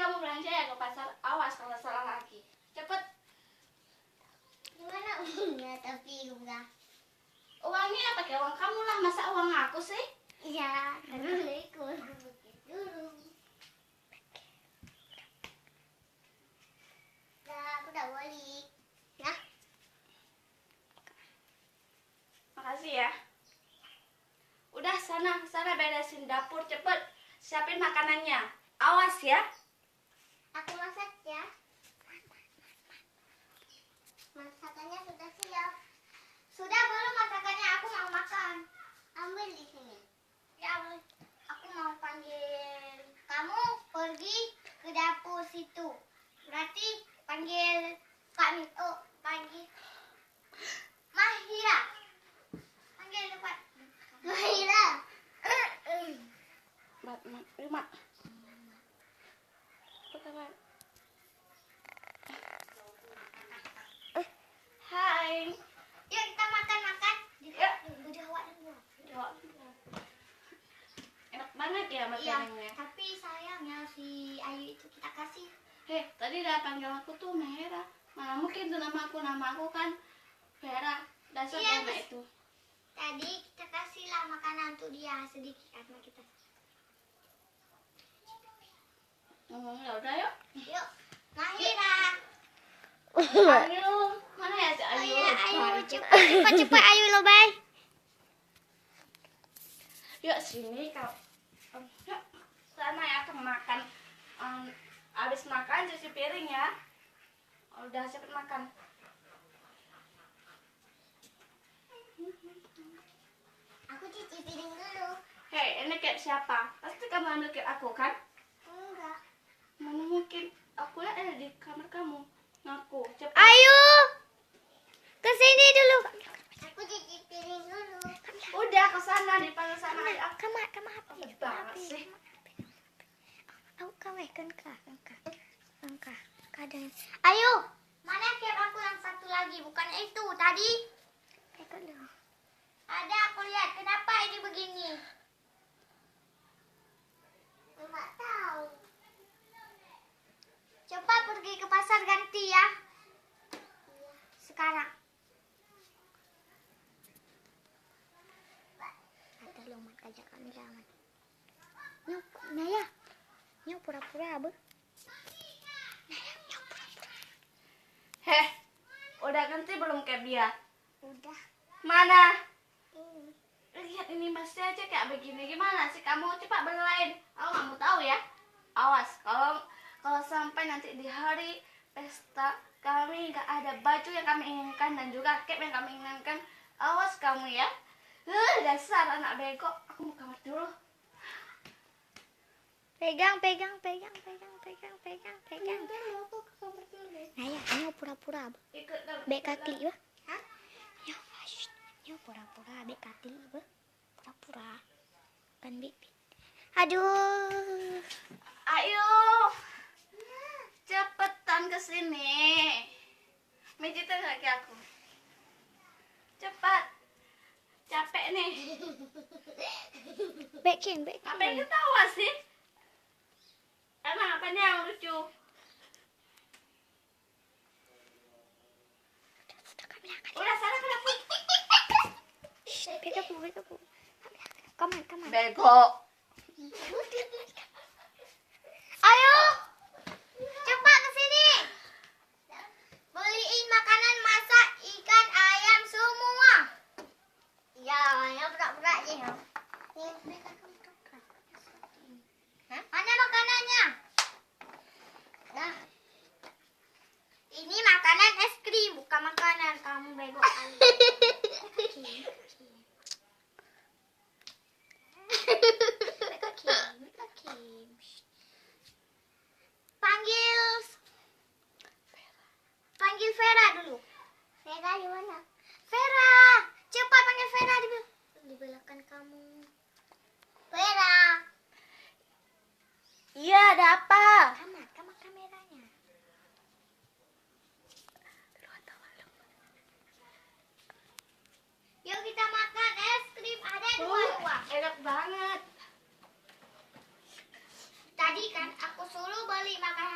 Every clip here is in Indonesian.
kamu belanja ya ke pasar. Awas kalau salah lagi. Cepet. Gimana uangnya tapi enggak? Uangnya pakai uang kamu lah. Masa uang aku sih? Iya, karena aku dulu. Aku udah balik. Nah, Makasih ya. Udah sana beresin dapur cepet. Siapin makanannya. Awas ya. aku masak ya. Masakannya sudah siap. Sudah belum masakannya? Aku mau makan. Ambil di sini. Ya, boleh. Aku mau panggil kamu pergi ke dapur situ. Berarti panggil Kak Mito, panggil Mahira. Panggil cepat. Mahira. Mak. Hai. Yuk kita makan-makan. Yuk. Udah awak dulu. Enak banget ya makanannya. Iya, tapi sayangnya si Ayu itu kita kasih. Heh, tadi udah panggil aku tuh Mahera. Mana mungkin tuh nama aku kan Vera. Dasar Iya, nama itu. Tadi kita kasihlah makanan untuk dia sedikit karena kita. Ya udah yuk. Yuk, Mahira. Ayu, mana ya si Ayu? Ayu, cepat Ayu lo, bye. Yuk sini kau. Yuk sana ya ke makan. Abis makan cuci piring ya. Udah cepet makan. Aku cuci piring dulu. Hei, ini cap siapa? Pasti kamu ambil cap aku kan? Enggak. Mana mungkin aku lihat ada di kamar kamu. Ngaku, cepet. Ayu, ke sini dulu. Aku cuci piring dulu. Udah ke sana dipanggil sama ayah. Kamar Apa banget sih? Aku kawehkan kah kadang. Ayo, mana cap aku yang satu lagi? Bukan itu tadi. Ada, aku lihat. Kenapa ini begini? Enggak tahu. Coba pergi ke pasar ganti ya. Sekarang. Ada lomat ajak kami lawan. Nyok, Naya. Nyok pura-pura abe. Nyok pura-pura. Heh, udah ganti belum cap dia? Udah. Mana? Ini. Lihat ini masih aja kayak begini. Gimana sih kamu? Cepat belain. Aku nggak mau tahu ya. Awas kalau sampai nanti di hari pesta kami nggak ada baju yang kami inginkan dan juga cap yang kami inginkan. Awas kamu ya. Dasar anak bego. Aku mau kamar dulu. Pegang. Aku ke kamar dulu deh. Naya, nyok pura-pura abe. Ikut dong. Bek kaki ba? Hah? Nyok pura-pura bek kaki ba? Pura-pura. Kan bibit. Aduh. Ayo. Cepetan ke sini. Mijitin kaki aku. Cepat. Capek nih. Bekin. Ngapain ketawa sih? Emang apanya yang lucu? Udah sana ke dapur. Pegang. Kaman. Bego. Ayo. Cepat ke sini. Beliin makanan masak ikan ayam semua. Ya, pura-pura aja. Mana makanannya? Nah. Ini makanan es krim, bukan makanan. Kamu bego kali. Panggil Vera dulu. Vera di mana? Vera, cepat panggil Vera di belakang kamu. Vera. Iya, ada apa? Kamar kameranya. Yuk kita makan es krim, ada dua. Enak banget. Tadi kan aku suruh beli makanan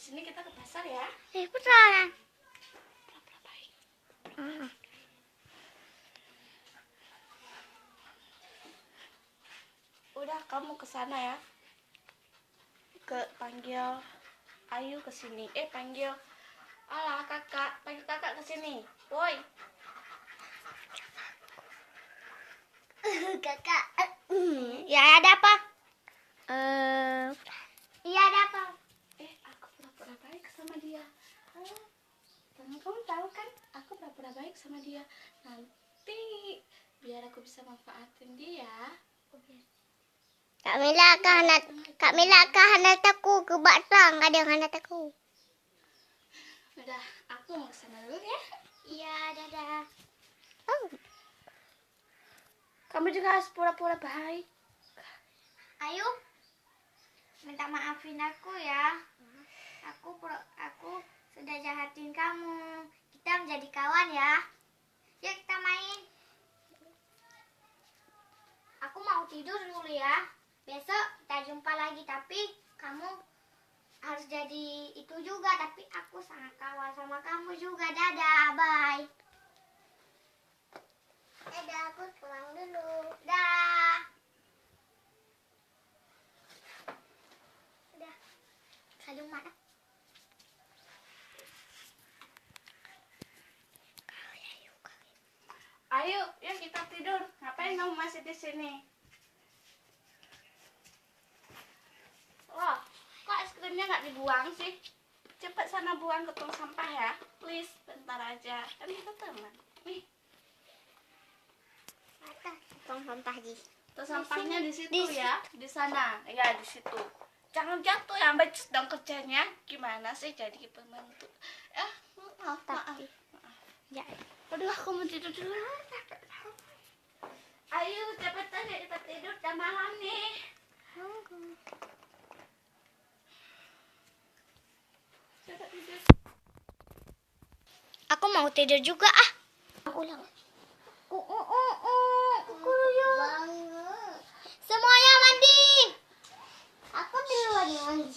ini kita ke pasar ya. Beneran. Pura-pura baik. Udah, kamu ke sana ya. Panggil Ayu ke sini. Panggil kakak. Panggil kakak ke sini. Woi. Kakak. Ya ada apa? Iya ada apa? Aku pura-pura baik sama dia. Kamu tahu kan? Aku pura-pura baik sama dia. Nanti biar aku bisa manfaatin dia. Kak Mila akan hendak aku ke Batang. Ada yang hendak aku. Udah, aku mau kesana dulu ya. Iya, dadah. Kamu juga harus pura-pura baik. Ayu, minta maafin aku ya. Aku sudah jahatin kamu. Kita menjadi kawan ya. Yuk kita main. Aku mau tidur dulu ya. Besok kita jumpa lagi, tapi kamu harus jadi itu juga. Tapi aku sangat kawan sama kamu juga. Dadah, bye. Dadah, aku pulang dulu. Dah. Udah. Salam mana? Ayo, yuk kita tidur. Ngapain kamu masih di sini? Loh, kok es krimnya nggak dibuang sih? Cepat sana buang ke tong sampah ya. Please, bentar aja. Kan kita teman. Nih, Tong sampah Ji. tong sampahnya di situ Di ya. Di sana. Ya, di situ. Jangan jatuh ya, becus dong kerjanya. Gimana sih jadi pembantu? Maaf. Tapi ya. Aduh, aku mau tidur dulu. Ayo, cepetan ya kita tidur. Udah malam nih. Cepat tidur. Aku mau tidur juga ah. Aku ulang. Semuanya mandi. Aku duluan yang mandi.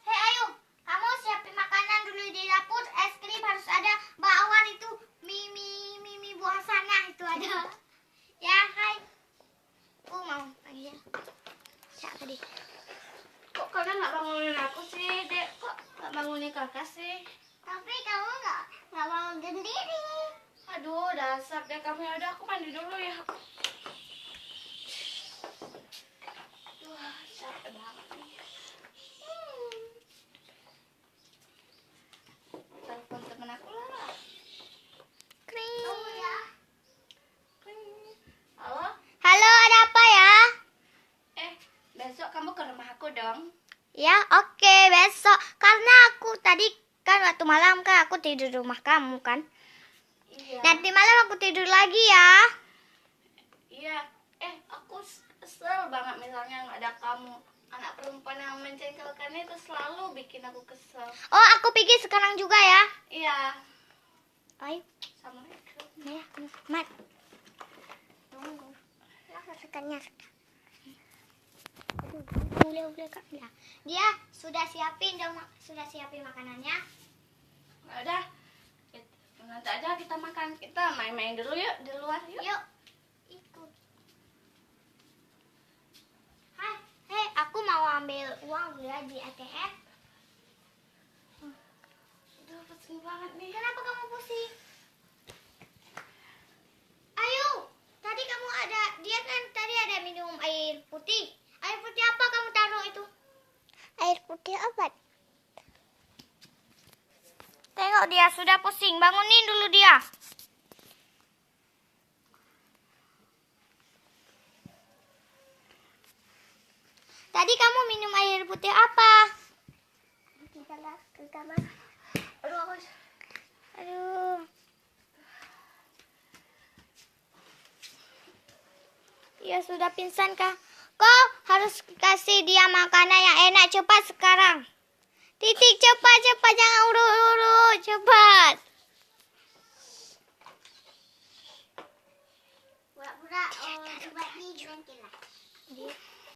Hei ayo, kamu siapin makanan dulu di dapur. Es krim harus ada. Bakwan itu mie buah sana itu ada. Ya, hai. Aku mau panggil. Siapa tadi? Kok kalian nggak bangunin aku sih, Dek? Kok nggak bangunin kakak sih? Tapi kamu nggak bangun sendiri. Aduh, dasar deh kamu. Ya udah, aku mandi dulu ya. Wah, capek banget nih. Telepon temen aku lah. Tunggu ya. Halo? Halo, ada apa ya? Besok kamu ke rumah aku dong. Ya, oke, besok. Karena aku tadi kan waktu malam kan aku tidur di rumah kamu kan. Iya. Nanti malam aku tidur lagi ya. Iya. Aku kesel banget misalnya nggak ada kamu. Anak perempuan yang mencengkelkan itu selalu bikin aku kesel. Oh, aku pergi sekarang juga ya. Iya. Ayo, Assalamualaikum. ya, Mat. Tunggu. Masakannya. Boleh Kak. Ya. Dia sudah siapin makanannya. Ya udah. Nanti aja kita makan. Kita main-main dulu yuk di luar yuk. Yuk. Ikut. Hei, aku mau ambil uang ya di ATM. Aduh, pusing banget nih. Kenapa kamu pusing? Ayo, tadi kamu dia kan tadi ada minum air putih. Air putih apa kamu taruh itu? Air putih obat. Tengok dia sudah pusing, bangunin dulu dia. Tadi kamu minum air putih apa? Kita ke kamar. Aduh. Ya sudah pingsan kah? Kau harus kasih dia makanan yang enak cepat sekarang. Titik cepat jangan urut-urut cepat. Pura-pura coba di ventilah.